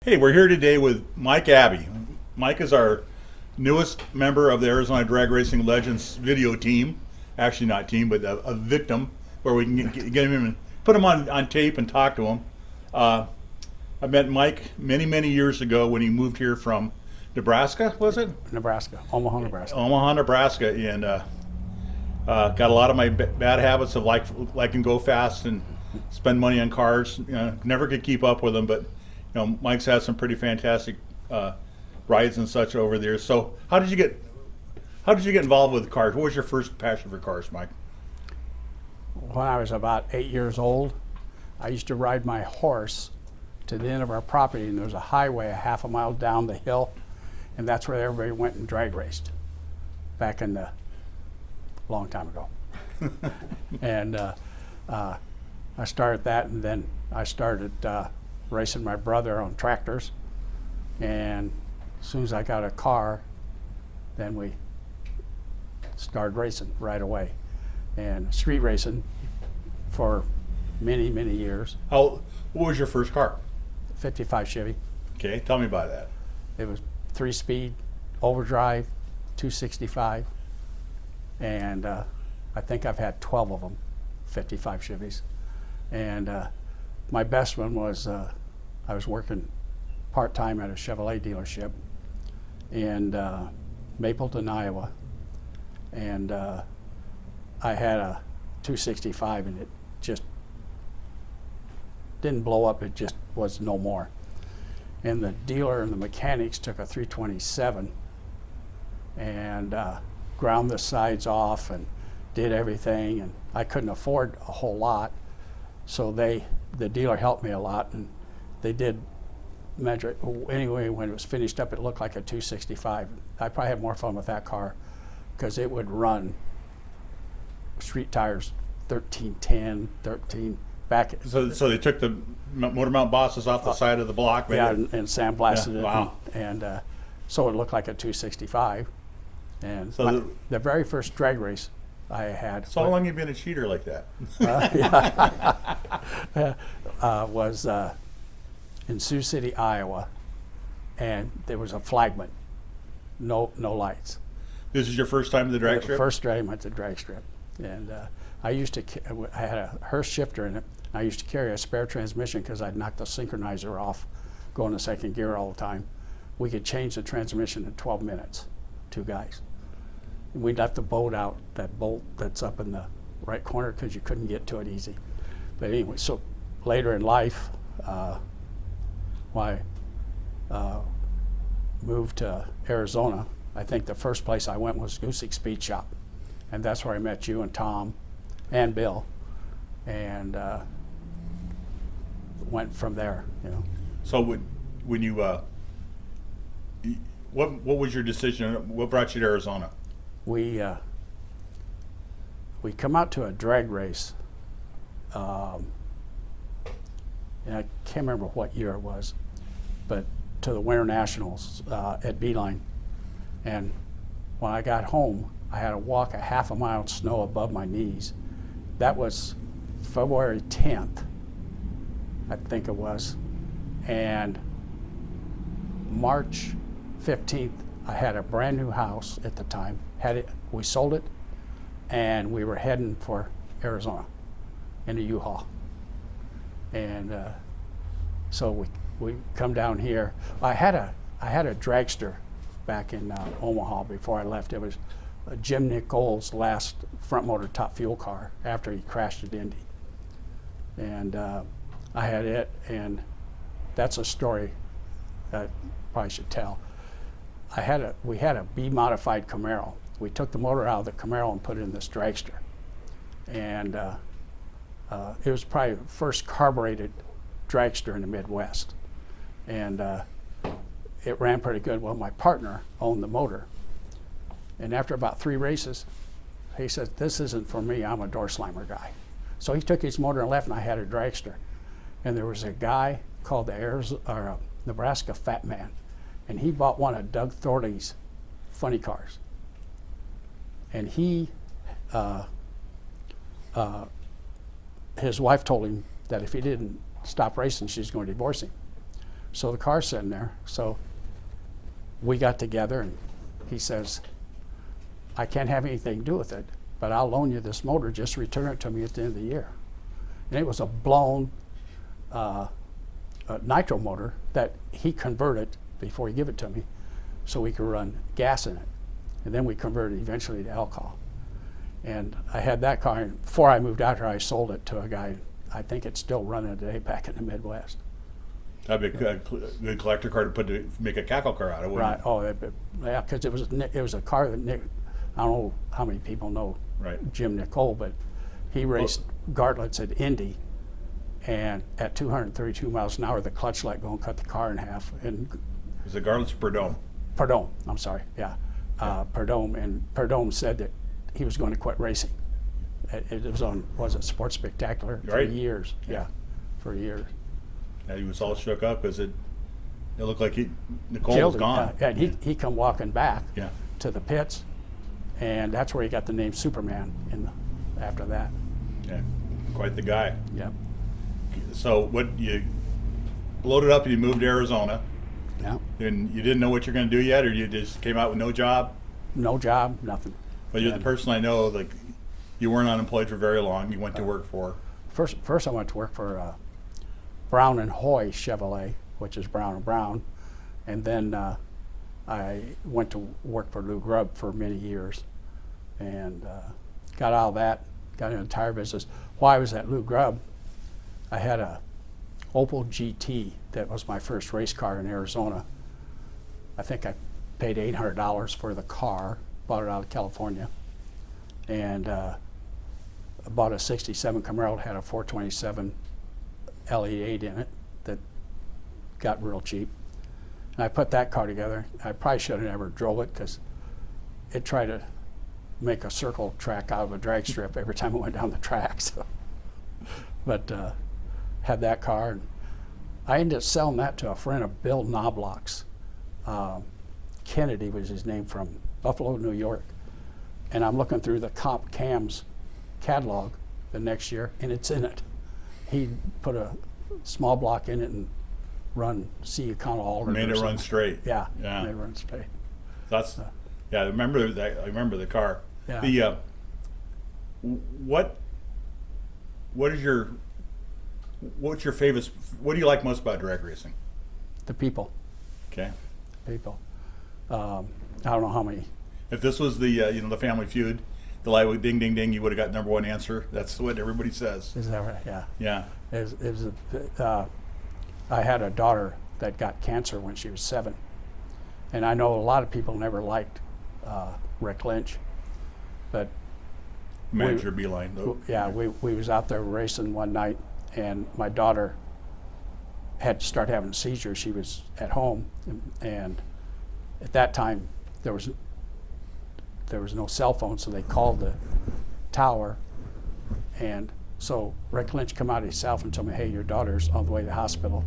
Hey, we're here today with Mike Aaby. Mike is our newest member of the Arizona Drag Racing Legends video team. Actually, not team, but a victim, where we can get him in and put him on tape and talk to him. I met Mike many years ago when he moved here from Nebraska, was it? Nebraska, Omaha, Nebraska. Omaha, Nebraska, and got a lot of my bad habits of liking go fast and spend money on cars. Never could keep up with them, but Mike's had some pretty fantastic rides and such over there. So how did you get involved with cars? What was your first passion for cars, Mike? When I was about 8 years old, I used to ride my horse to the end of our property, and there was a highway a half a mile down the hill, and that's where everybody went and drag raced back in the long time ago. And I started that, and then I started racing my brother on tractors, and as soon as I got a car, then we started racing right away, and street racing for many years. What was your first car? 55 Chevy. Okay, tell me about that. It was 3-speed, overdrive, 265, and I think I've had 12 of them, 55 Chevys. And my best one was I was working part-time at a Chevrolet dealership in Mapleton, Iowa, and I had a 265, and it just didn't blow up. It just was no more. And the dealer and the mechanics took a 327 and ground the sides off and did everything, and I couldn't afford a whole lot, so the dealer helped me a lot, and they did measure it. Anyway, when it was finished up, it looked like a 265. I probably had more fun with that car because it would run street tires 1310, 13 back. So they took the motor mount bosses off the side of the block. Yeah, and sandblasted it. Wow. And so it looked like a 265. And So the very first drag race I had. So how long have you been a cheater like that? Was in Sioux City, Iowa, and there was a flagman, no lights. This is your first time at the drag strip? First time at the drag strip, and I had a Hurst shifter in it. I used to carry a spare transmission because I'd knock the synchronizer off, going to second gear all the time. We could change the transmission in 12 minutes, 2 guys. We left the boat out, that bolt that's up in the right corner, because you couldn't get to it easy. But anyway, so later in life, when I moved to Arizona, I think the first place I went was Goosey Speed Shop, and that's where I met you and Tom and Bill, and went from there. So when you what was your decision? What brought you to Arizona? We come out to a drag race, and I can't remember what year it was, but to the Winter Nationals at Beeline. And when I got home, I had to walk a half a mile of snow above my knees. That was February 10th, I think it was. And March 15th, I had a brand new house at the time. We sold it, and we were heading for Arizona in a U-Haul. And so we come down here. I had a dragster back in Omaha before I left. It was Jim Nichols' last front motor top fuel car after he crashed at Indy. And I had it, and that's a story that I probably should tell. We had a B-modified Camaro. We took the motor out of the Camaro and put it in this dragster. And it was probably the first carbureted dragster in the Midwest. And it ran pretty good. Well, my partner owned the motor. And after about 3 races, he said, "This isn't for me, I'm a door slammer guy." So he took his motor and left, and I had a dragster. And there was a guy called the Nebraska Fat Man, and he bought one of Doug Thorley's funny cars. And his wife told him that if he didn't stop racing, she was going to divorce him. So the car's sitting there. So we got together, and he says, I can't have anything to do with it, but I'll loan you this motor, just return it to me at the end of the year. And it was a blown nitro motor that he converted before he gave it to me so we could run gas in it. And then we converted eventually to alcohol. And I had that car, and before I moved out here, I sold it to a guy. I think it's still running today back in the Midwest. That'd be a good collector car to make a cackle car out of, wouldn't Right. Oh, yeah, because it was a car that Nick, I don't know how many people know Right. Jim Nicole, but he raced Gartlets at Indy, and at 232 miles an hour, the clutch let go and cut the car in half. And Was it Garland's Perdome? Perdome, I'm sorry, yeah. Perdome, and Perdome said that he was going to quit racing. It was on, was it Sports Spectacular? Right. For years, yeah, for years. Yeah, he was all shook up because it looked like Nicole Killed was him, gone. yeah, and he come walking back Yeah. to the pits, and that's where he got the name Superman after that. Yeah, quite the guy. Yep. So what, you loaded up and you moved to Arizona, Yeah. and you didn't know what you're going to do yet, or you just came out with no job? No job, nothing. But you're the person I know, like, you weren't unemployed for very long. You went to work for. First I went to work for Brown and Hoy Chevrolet, which is Brown and Brown, and then I went to work for Lou Grubb for many years, and got out of that, got into the tire business. While I was at Lou Grubb, I had a Opel GT that was my first race car in Arizona. I think I paid $800 for the car, bought it out of California, and bought a 67 Camaro that had a 427 LE8 in it that got real cheap. And I put that car together. I probably should have never drove it because it tried to make a circle track out of a drag strip every time it went down the track. So, but had that car, and I ended up selling that to a friend of Bill Knobloch's. Kennedy was his name, from Buffalo, New York. And I'm looking through the Comp Cams catalog the next year, and it's in it. He put a small block in it and run C Econo alternator. Made it run straight. Yeah, Yeah. made it run straight. That's, yeah, I remember that. I remember the car. Yeah. The what's your favorite? What do you like most about drag racing? The people, Okay. people. I don't know how many. If this was the the Family Feud, the light would ding ding ding, you would have got number one answer. That's what everybody says. Is that right? Yeah. Yeah. I had a daughter that got cancer when she was 7, and I know a lot of people never liked Rick Lynch, but Manager Beeline. Though. yeah, we was out there racing one night, and my daughter had to start having seizures. She was at home, and at that time there was no cell phone, so they called the tower, and so Rick Lynch come out himself and told me, "Hey, your daughter's on the way to the hospital,"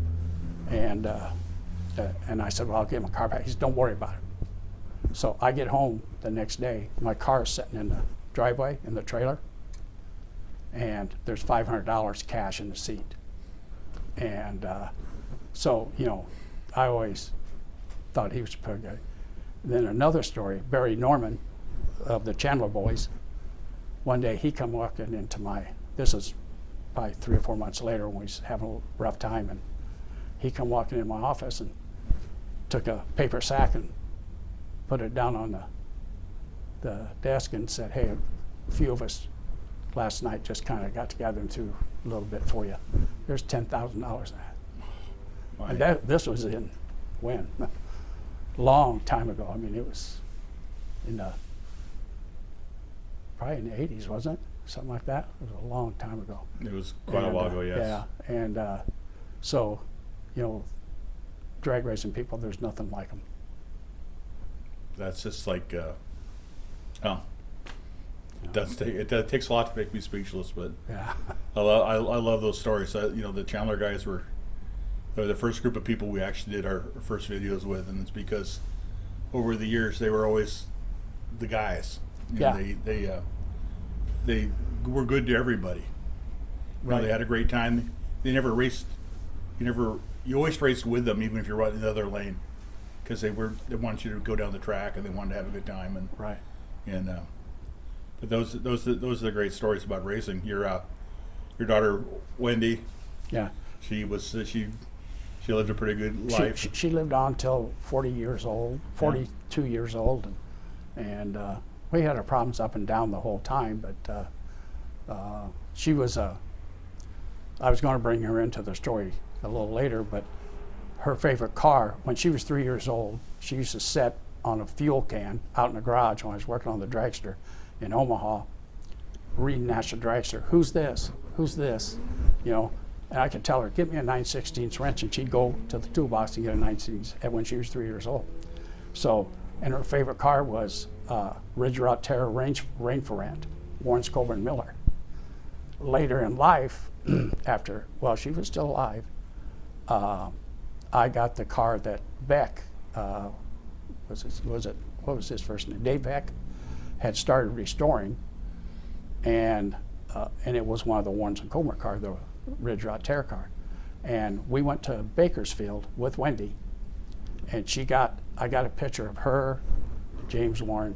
and I said, "Well, I'll give him a car back." He said, "Don't worry about it." So I get home the next day, my car is sitting in the driveway in the trailer, and there's $500 cash in the seat, and so I always thought he was a pretty guy. Then another story, Barry Norman of the Chandler Boys, one day he come walking into this is probably 3 or 4 months later when we was having a rough time, and he come walking in my office and took a paper sack and put it down on the desk and said, "Hey, a few of us last night just kind of got together and threw a little bit for you. There's $10,000 in that." And this was in when? Long time ago. I mean, it was probably in the 80s, wasn't it? Something like that. It was a long time ago. It was quite a while ago, yes. Yeah, and so, drag racing people, there's nothing like them. That's just like, it takes a lot to make me speechless, but Yeah. I love those stories. The Chandler guys they're the first group of people we actually did our first videos with, and it's because over the years they were always the guys. They were good to everybody. Right. They had a great time. They never raced. You never you always raced with them, even if you're right in the other lane, because they want you to go down the track and they wanted to have a good time. And Right. but those are the great stories about racing. Your daughter Wendy, Yeah. she lived a pretty good life. She lived on till 40 years old, 42 years old, and we had our problems up and down the whole time. But she was I was going to bring her into the story a little later, but her favorite car, when she was 3 years old, she used to sit on a fuel can out in the garage when I was working on the dragster in Omaha, reading National Dragster. Who's this? Who's this? You know, and I could tell her, get me a 9/16 wrench, and she'd go to the toolbox and get a 9/16 when she was 3 years old. So, and her favorite car was Ridge Route Terror Rainforant, Warren Coburn Miller. Later in life, after, well, she was still alive, I got the car that Beck, what was his first name? Dave Beck had started restoring, and it was one of the Warren Coburn cars, the Ridge Route Terror car. And we went to Bakersfield with Wendy, and I got a picture of her, James Warren,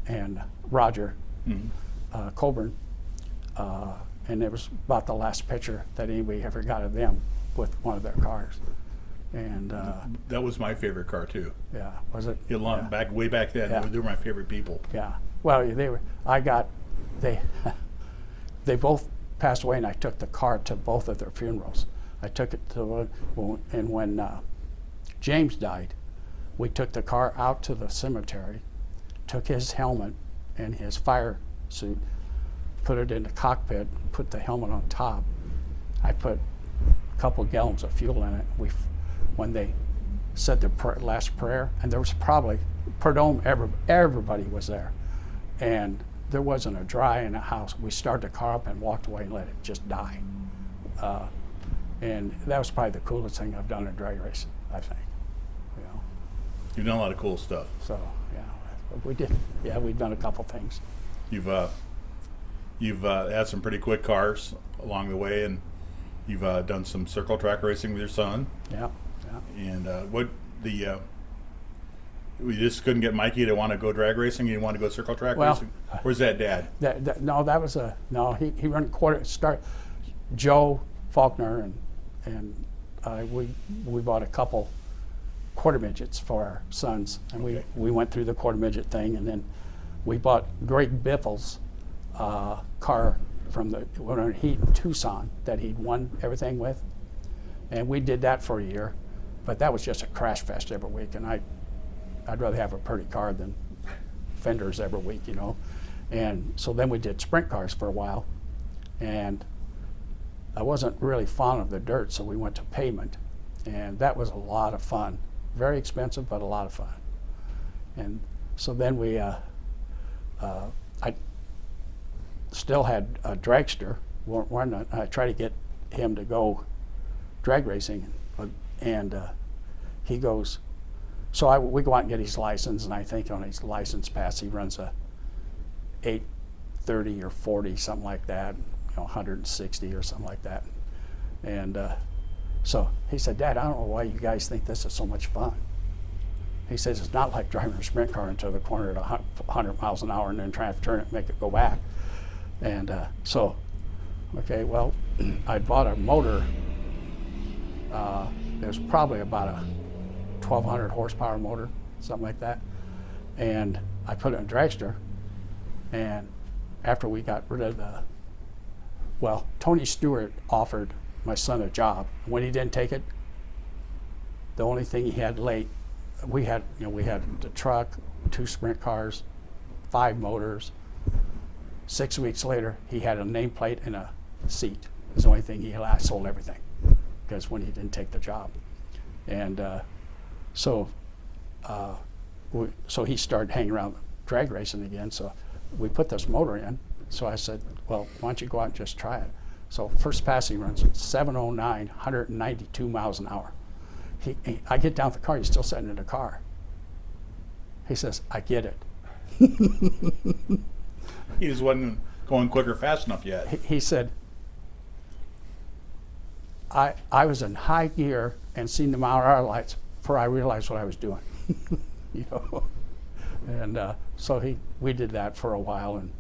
and Roger Coburn, and it was about the last picture that anybody ever got of them with one of their cars. And that was my favorite car too. yeah, was it? Way back then, Yeah. they were my favorite people. Yeah. Well, they both passed away, and I took the car to both of their funerals. I took it to and when James died, we took the car out to the cemetery, took his helmet and his fire suit, put it in the cockpit, put the helmet on top. I put a couple gallons of fuel in it. When they said the last prayer, and there was probably per dome, everybody was there, and there wasn't a dry in the house. We started the car up and walked away and let it just die. And that was probably the coolest thing I've done in drag racing, I think. You know. You've done a lot of cool stuff. So yeah, we did. Yeah, we've done a couple things. You've had some pretty quick cars along the way, and you've done some circle track racing with your son. Yeah. And we just couldn't get Mikey to want to go drag racing. He wanted to go circle track racing. Where's that, Dad? He run Joe Faulkner and we bought a couple quarter midgets for our sons, and we went through the quarter midget thing, and then we bought Greg Biffle's car from when he in Tucson that he'd won everything with, and we did that for a year, but that was just a crash fest every week, and I'd rather have a pretty car than fenders every week, you know. And so then we did sprint cars for a while, and I wasn't really fond of the dirt, so we went to pavement, and that was a lot of fun. Very expensive, but a lot of fun. And so then I still had a dragster. I tried to get him to go drag racing, and he goes, so we go out and get his license, and I think on his license pass he runs a 830 or 40, something like that, 160 or something like that. And so he said, Dad, I don't know why you guys think this is so much fun. He says, it's not like driving a sprint car into the corner at 100 miles an hour and then trying to turn it and make it go back. And so, okay, well, I bought a motor. It was probably about a 1,200 horsepower motor, something like that. And I put it in a dragster. And after we got rid of Tony Stewart offered my son a job. When he didn't take it, the only thing he had late, we had the truck, 2 sprint cars, 5 motors. 6 weeks later, he had a nameplate and a seat. It was the only thing he had. I sold everything because when he didn't take the job. And so he started hanging around drag racing again. So we put this motor in. So I said, well, why don't you go out and just try it? So first pass he runs 709, 192 miles an hour. I get down with the car, he's still sitting in the car. He says, I get it. He just wasn't going quick or fast enough yet. He said, I was in high gear and seen the mile hour lights before I realized what I was doing. You know, and so we did that for a while, and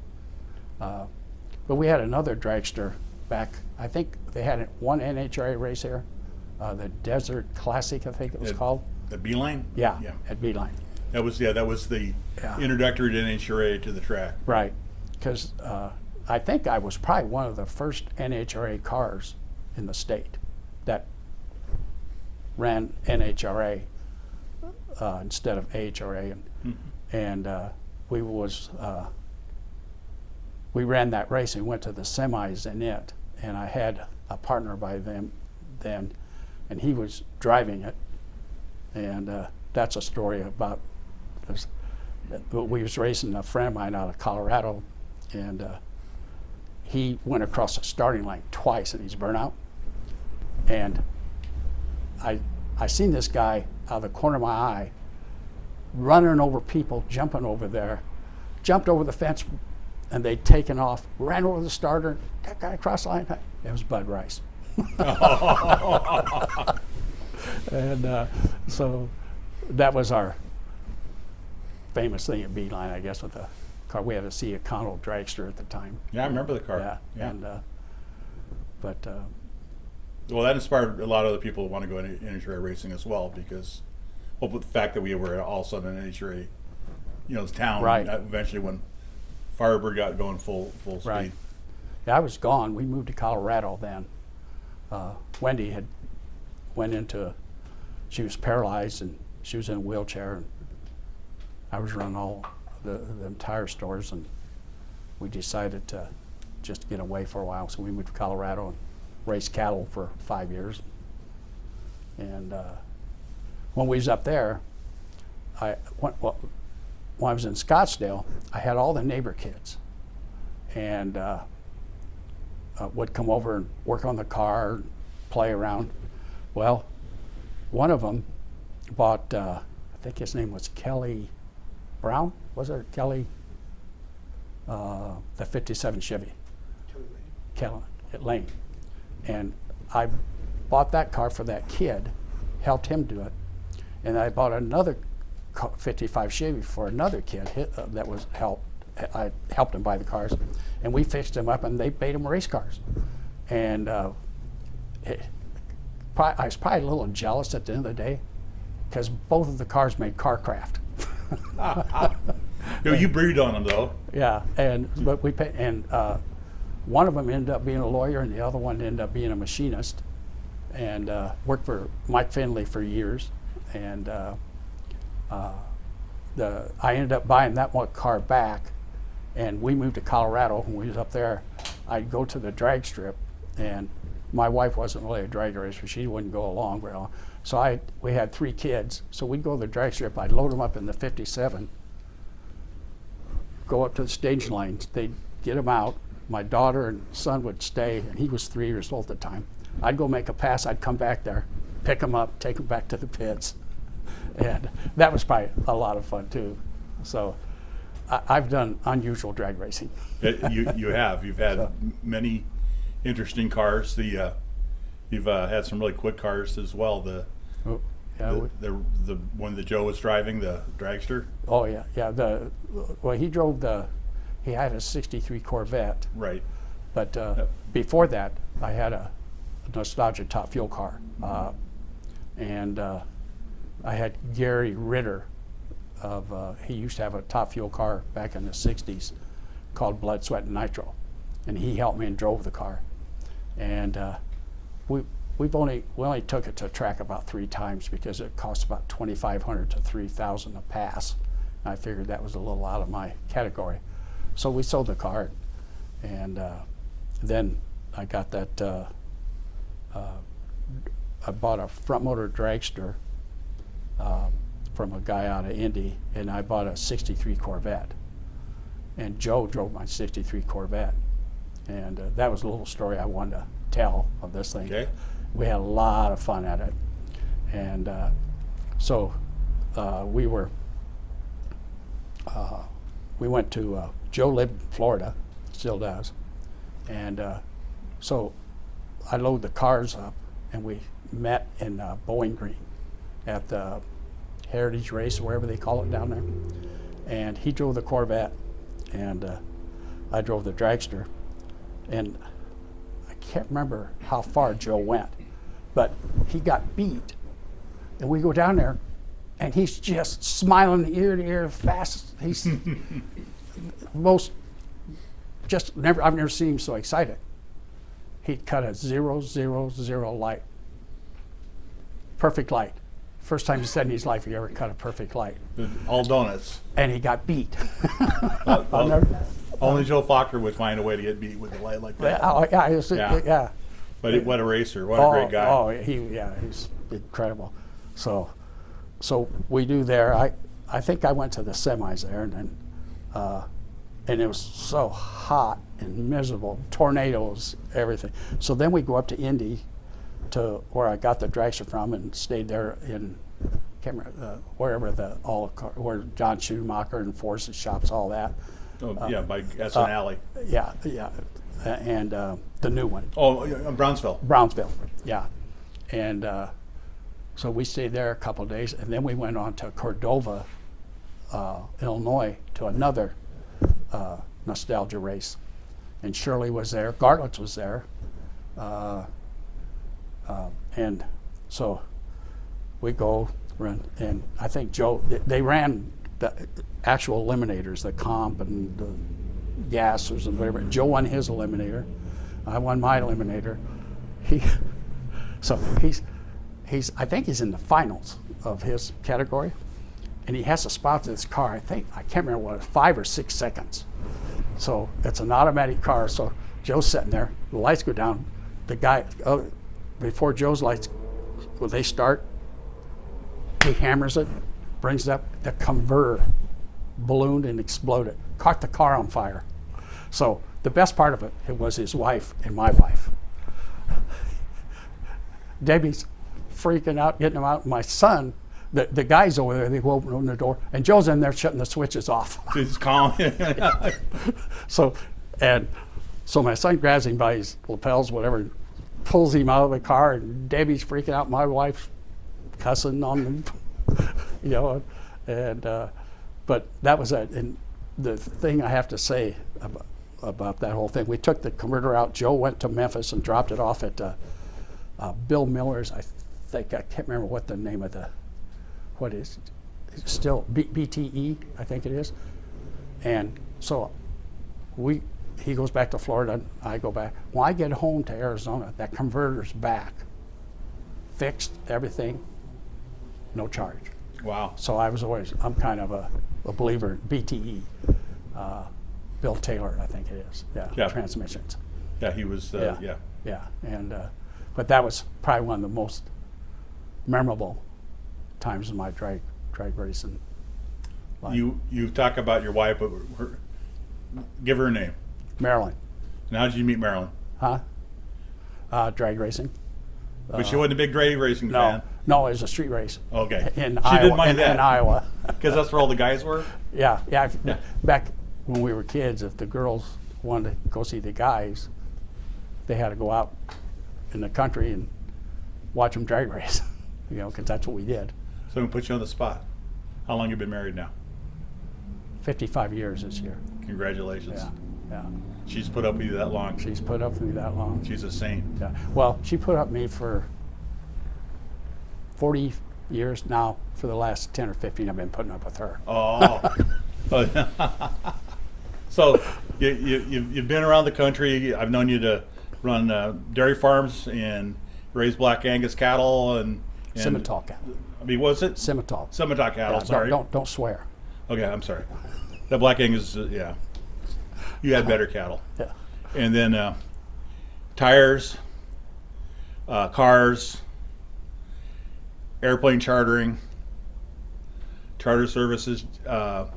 but we had another dragster back. I think they had one NHRA race here, the Desert Classic, I think it was called. The Beeline? Yeah, at Beeline. That was the introductory to NHRA to the track. Right, because I think I was probably one of the first NHRA cars in the state that ran NHRA instead of AHRA, and we ran that race and went to the semis in it, and I had a partner by them then, and he was driving it, and that's a story about we was racing a friend of mine out of Colorado, and he went across the starting line twice and he's burnt out, and I seen this guy out of the corner of my eye running over people, jumping over there, jumped over the fence, and they'd taken off, ran over the starter, that guy across the line. It was Bud Rice. And so that was our famous thing at Beeline, I guess, with the car. We had a Sea Econo dragster at the time. Yeah, I remember the car. Yeah. And well, that inspired a lot of other people to want to go into NHRA racing as well, because with the fact that we were all of a sudden in NHRA, town. Right. Eventually, when Firebird got going full speed. Right. Yeah, I was gone. We moved to Colorado then. Wendy she was paralyzed and she was in a wheelchair, and I was running all the entire stores, and we decided to just get away for a while. So we moved to Colorado and raced cattle for 5 years. And when we was up there, when I was in Scottsdale, I had all the neighbor kids, and would come over and work on the car, and play around. Well, one of them bought, I think his name was Kelly Brown, was it Kelly? The 57 Chevy. Kelly at Lane. And I bought that car for that kid, helped him do it. And I bought another 55 Chevy for another kid that was I helped him buy the cars. And we fixed them up and they made them race cars. And I was probably a little jealous at the end of the day, because both of the cars made Carcraft. You breed on them though. Yeah, but we paid, and one of them ended up being a lawyer, and the other one ended up being a machinist, and worked for Mike Finley for years. And I ended up buying that one car back, and we moved to Colorado. When we was up there, I'd go to the drag strip, and my wife wasn't really a drag racer. She wouldn't go along very long. So we had 3 kids, so we'd go to the drag strip. I'd load them up in the 57, go up to the stage lanes. They'd get them out. My daughter and son would stay, and he was 3 years old at the time. I'd go make a pass. I'd come back there, pick them up, take them back to the pits. And that was probably a lot of fun too. So I've done unusual drag racing. You have. You've had many interesting cars. You've had some really quick cars as well. The one that Joe was driving, the dragster. Oh yeah. He had a '63 Corvette. Right. But before that, I had a Nostalgia Top Fuel car, and I had Gary Ritter he used to have a Top Fuel car back in the '60s called Blood, Sweat, and Nitro, and he helped me and drove the car. And we only took it to track about 3 times because it cost about $2,500 to $3,000 a pass. And I figured that was a little out of my category, so we sold the car. And then I got that. I bought a front motor dragster from a guy out of Indy, and I bought a '63 Corvette. And Joe drove my '63 Corvette. And that was a little story I wanted to tell of this thing. Okay. We had a lot of fun at it. And so we went to, Joe lived in Florida, still does. And so I load the cars up, and we met in Bowling Green at the Heritage Race, wherever they call it down there. And he drove the Corvette, and I drove the dragster. And I can't remember how far Joe went, but he got beat. And we go down there, and he's just smiling ear to ear fast. He's most, just never, I've never seen him so excited. He'd cut a 000 light. Perfect light. First time he said in his life he ever cut a perfect light. All donuts. And he got beat. Only Joe Faulkner would find a way to get beat with a light like that. Yeah. But what a racer! What a great guy! He's incredible. So we do there. I think I went to the semis there, and it was so hot and miserable, tornadoes, everything. So then we go up to Indy, to where I got the dragster from, and stayed there in, can't remember, wherever where John Schumacher and Force's shops, all that. By Essen Alley. Yeah, and the new one. Oh, Brownsville. Brownsville, yeah. And so we stayed there a couple of days, and then we went on to Cordova, Illinois, to another nostalgia race. And Shirley was there, Gartlett's was there, and so we go run, and I think Joe, they ran the actual eliminators, the comp and the gassers and whatever. Joe won his eliminator, I won my eliminator. I think he's in the finals of his category, and he has to spot this car. I can't remember what it was, 5 or 6 seconds. So it's an automatic car. So Joe's sitting there, the lights go down. The guy, before Joe's lights, when they start, he hammers it, brings it up. The converter ballooned and exploded, caught the car on fire. So the best part of it was his wife and my wife. Debbie's freaking out, getting him out. My son, the guys over there, they go open the door, and Joe's in there shutting the switches off. He's calm. So my son grabs him by his lapels, whatever, pulls him out of the car, and Debbie's freaking out. My wife's cussing on them, but that was it. And the thing I have to say about that whole thing, we took the converter out. Joe went to Memphis and dropped it off at Bill Miller's. I can't remember what the name of what is it's still BTE, I think it is. And so he goes back to Florida, and I go back. When I get home to Arizona, that converter's back, fixed, everything, no charge. Wow. So I'm kind of a believer in BTE. Bill Taylor, I think it is. Yeah. Transmissions. Yeah, he was. Yeah. And but that was probably one of the most memorable times in my drag racing life. You talk about your wife, but give her a name. Marilyn. And how did you meet Marilyn? Drag racing. But she wasn't a big drag racing fan. No, it was a street race. Okay. In She Iowa. didn't mind that. In Iowa. Because that's where all the guys were? Yeah. Back when we were kids, if the girls wanted to go see the guys, they had to go out in the country and watch them drag race, because that's what we did. So I'm going to put you on the spot. How long have you been married now? 55 years this year. Congratulations. Yeah. She's put up with you that long. She's put up with me that long. She's a saint. Yeah. Well, she put up with me for 40 years now. For the last 10 or 15, I've been putting up with her. Oh. So you've been around the country. I've known you to run dairy farms and raise black Angus cattle and Simmental cattle. I mean, what was it? Simmental. Simmental cattle. Yeah, sorry. Don't swear. Okay, I'm sorry. The black Angus. Yeah. You had better cattle. Yeah. And then tires, cars, airplane chartering, charter services, a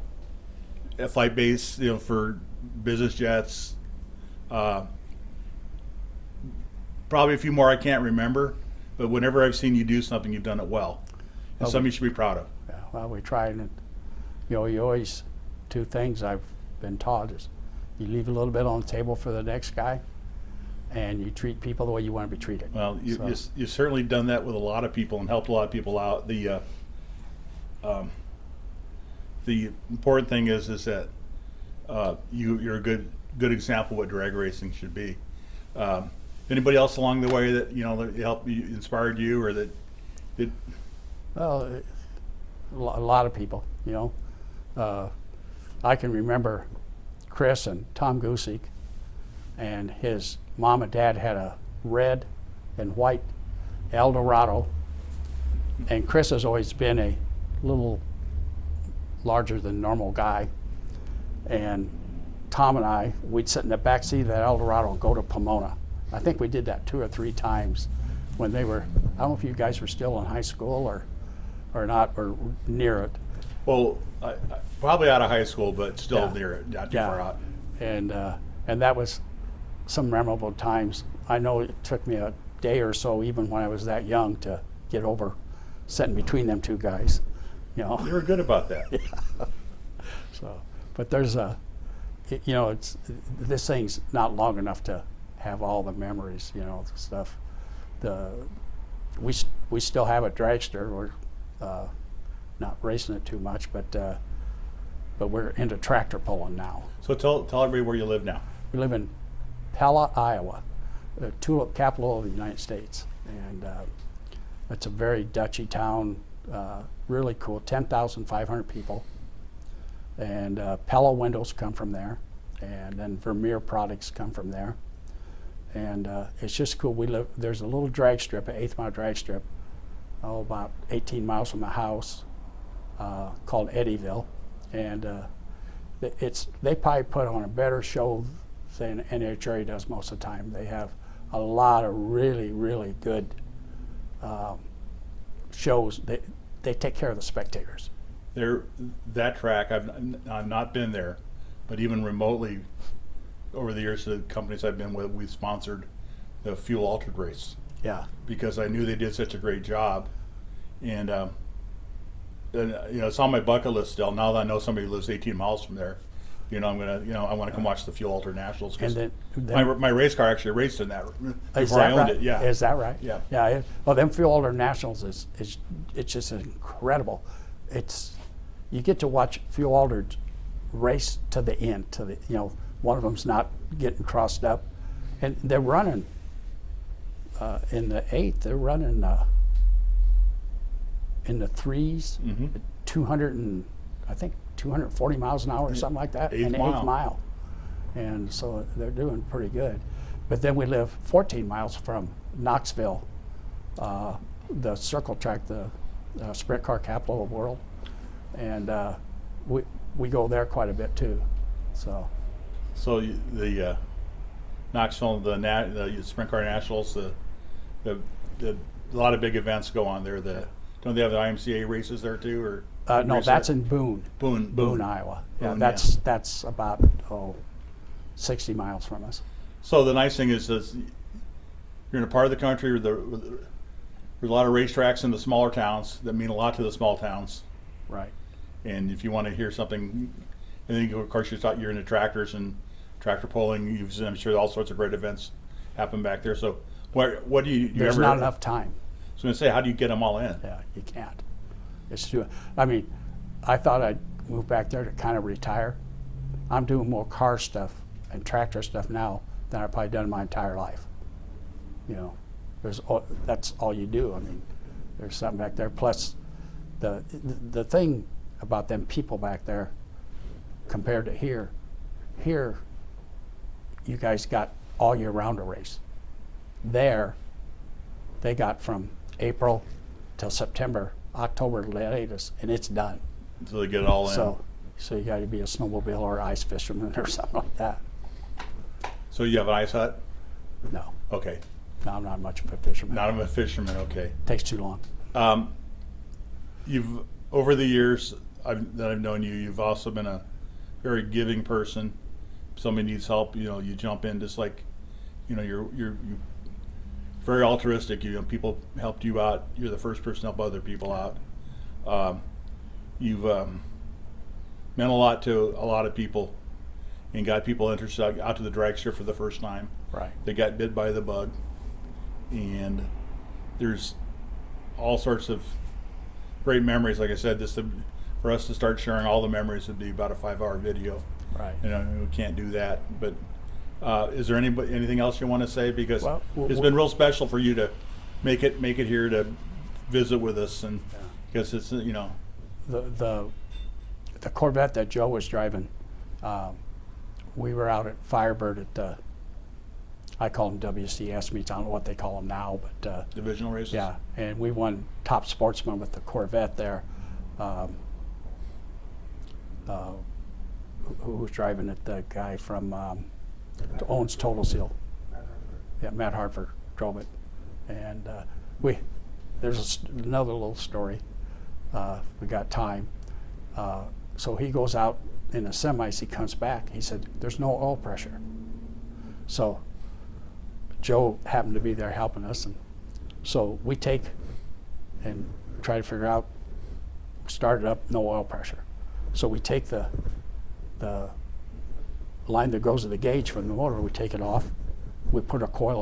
flight base, for business jets. Probably a few more I can't remember, but whenever I've seen you do something, you've done it well. And something you should be proud of. Yeah, well, we try, and you always, two things I've been taught is you leave a little bit on the table for the next guy, and you treat people the way you want to be treated. Well, So, you've certainly done that with a lot of people and helped a lot of people out. The important thing is that you're a good example of what drag racing should be. Anybody else along the way that that helped you, inspired you, or that did? well, a lot of people, I can remember Chris and Tom Gusick, and his mom and dad had a red and white Eldorado, and Chris has always been a little larger than normal guy, and Tom and we'd sit in the back seat of that Eldorado and go to Pomona. I think we did that 2 or 3 times when they were, I don't know if you guys were still in high school or not, or near it. Well, probably out of high school, but still Yeah. near it, not too Yeah. far out. And that was some memorable times. I know it took me a day or so, even when I was that young, to get over sitting between them 2 guys. You were good about that. So, but there's it's this thing's not long enough to have all the memories. The stuff. We still have a dragster. We're not racing it too much, but we're into tractor pulling now. So tell everybody where you live now. We live in Pella, Iowa, the tulip capital of the United States, and it's a very Dutchy town. Really cool, 10,500 people, and Pella windows come from there, and then Vermeer products come from there, and it's just cool. There's a little drag strip, an 8th mile drag strip, about 18 miles from my house, called Eddyville, and they probably put on a better show than NHRA does most of the time. They have a lot of really, really good shows. They take care of the spectators. That track, I've not been there, but even remotely over the years, the companies I've been with, we've sponsored the Fuel Altered race Yeah. because I knew they did such a great job, and it's on my bucket list still. Now that I know somebody who lives 18 miles from there, I'm gonna, I want to come watch the Fuel Altered Nationals. And my race car actually raced in that is before I that owned right? it. Yeah. Is that right? Yeah. Yeah. Well, them Fuel Altered Nationals is it's just incredible. You get to watch Fuel Altered race to the end. One of them's not getting crossed up, and they're running in the 8th. They're running in the 3s, 200 and I think 240 miles an hour or something like that, Eighth an mile. 8th mile. And so they're doing pretty good. But then we live 14 miles from Knoxville, the circle track, the sprint car capital of the world. And we go there quite a bit too. So the Knoxville, the Sprint Car Nationals, a lot of big events go on there. Don't they have the IMCA races there too, or? no, that's in Boone. Boone, Iowa. Yeah, Boone, that's about 60 miles from us. So the nice thing is you're in a part of the country where there's a lot of racetracks in the smaller towns that mean a lot to the small towns. Right. And if you want to hear something, and then of course you're into tractors and tractor pulling. I'm sure all sorts of great events happen back there. So what do you There's ever? not enough time. I was going to say, how do you get them all in? Yeah, you can't. It's too. I mean, I thought I'd move back there to kind of retire. I'm doing more car stuff and tractor stuff now than I've probably done in my entire life. That's all you do. I mean, there's something back there. Plus, the thing about them people back there compared to here, you guys got all year round a race. There, they got from April till September, October latest, and it's done. So they get it all in. So you got to be a snowmobile or ice fisherman or something like that. So you have an ice hut? No, Okay. no, I'm not much of a fisherman. Not a fisherman. Okay. Takes too long. You've over the years that I've known you, you've also been a very giving person. If somebody needs help, you jump in. Just like, you're very altruistic. People helped you out. You're the first person to help other people out. You've meant a lot to a lot of people, and got people interested out to the drag strip for the first time. Right. that got bit by the bug, and there's all sorts of great memories. Like I said, for us to start sharing all the memories would be about a 5-hour video. Right. You know, we can't do that. But is there anything else you want to say? Because Well, it's been real special for you to make it here to visit with us, and because it's The Corvette that Joe was driving, we were out at Firebird at the, I call them WCS meets. I don't know what they call them now, but divisional races. yeah, and we won top sportsman with the Corvette there. Who was driving it? The guy from owns Total Seal. Yeah, Matt Hartford drove it, and there's another little story. We got time. So he goes out in the semis, he comes back, he said, there's no oil pressure. So Joe happened to be there helping us, and so we take and try to figure out, start it up, no oil pressure. So we take the line that goes to the gauge from the motor, we take it off, we put a quart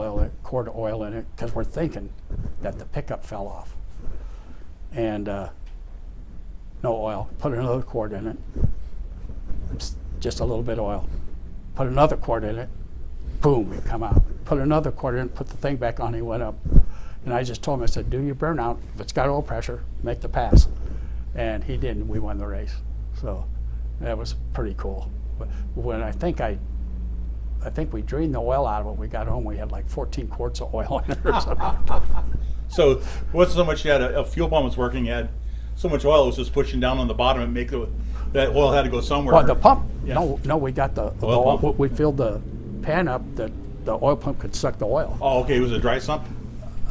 of oil in it, because we're thinking that the pickup fell off. And no oil. Put another quart in it. Just a little bit of oil. Put another quart in it. Boom, it come out. Put another quart in, put the thing back on, he went up. And I just told him, I said, do your burnout. If it's got oil pressure, make the pass. And he did, and we won the race. So that was pretty cool. But when I think we drained the oil out of it, when we got home, we had like 14 quarts of oil in it or something. So it wasn't so much you had a fuel pump was working, you had so much oil, it was just pushing down on the bottom and that oil had to go somewhere. Well, the pump, Yeah. no, we got the Oil pump? we filled the pan up that the oil pump could suck the oil. Oh, okay, it was a dry sump?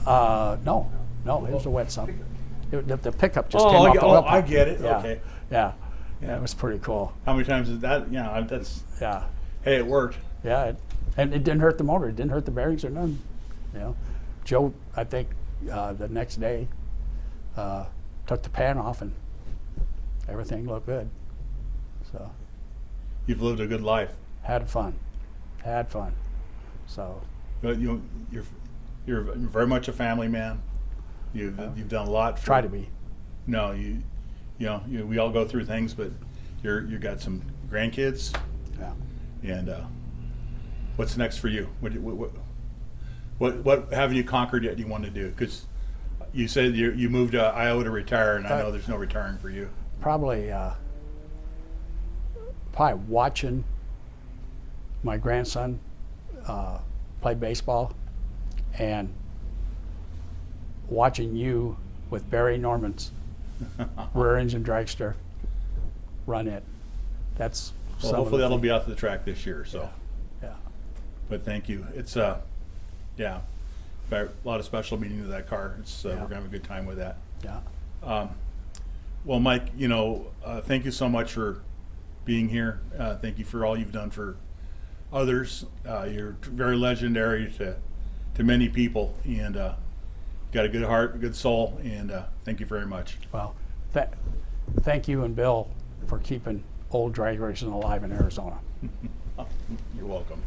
No, it was a wet sump. The pickup just Oh, came off the oil pump. I get it, Yeah, okay. yeah, it was pretty cool. How many times is that? Yeah, that's, Yeah, hey, it worked. yeah, and it didn't hurt the motor. It didn't hurt the bearings or none. You know, Joe, I think the next day took the pan off and everything looked good. So You've lived a good life. had fun. So But you're very much a family man. You've done a lot. try to be. No, we all go through things, but you got some grandkids, Yeah. and what's next for you? What haven't you conquered yet? You want to do? Because you said you moved to Iowa to retire, and I know there's no retiring for you. Probably watching my grandson play baseball, and watching you with Barry Norman's rear engine dragster run it. That's Well, some of hopefully the that'll thing- be out to the track this year. So, Yeah. but thank you. It's yeah, a lot of special meaning to that car. It's Yeah. we're gonna have a good time with that. Yeah. Well, Mike, thank you so much for being here. Thank you for all you've done for others. You're very legendary to many people, and got a good heart, a good soul, and thank you very much. Well, thank you and Bill for keeping old drag racing alive in Arizona. You're welcome.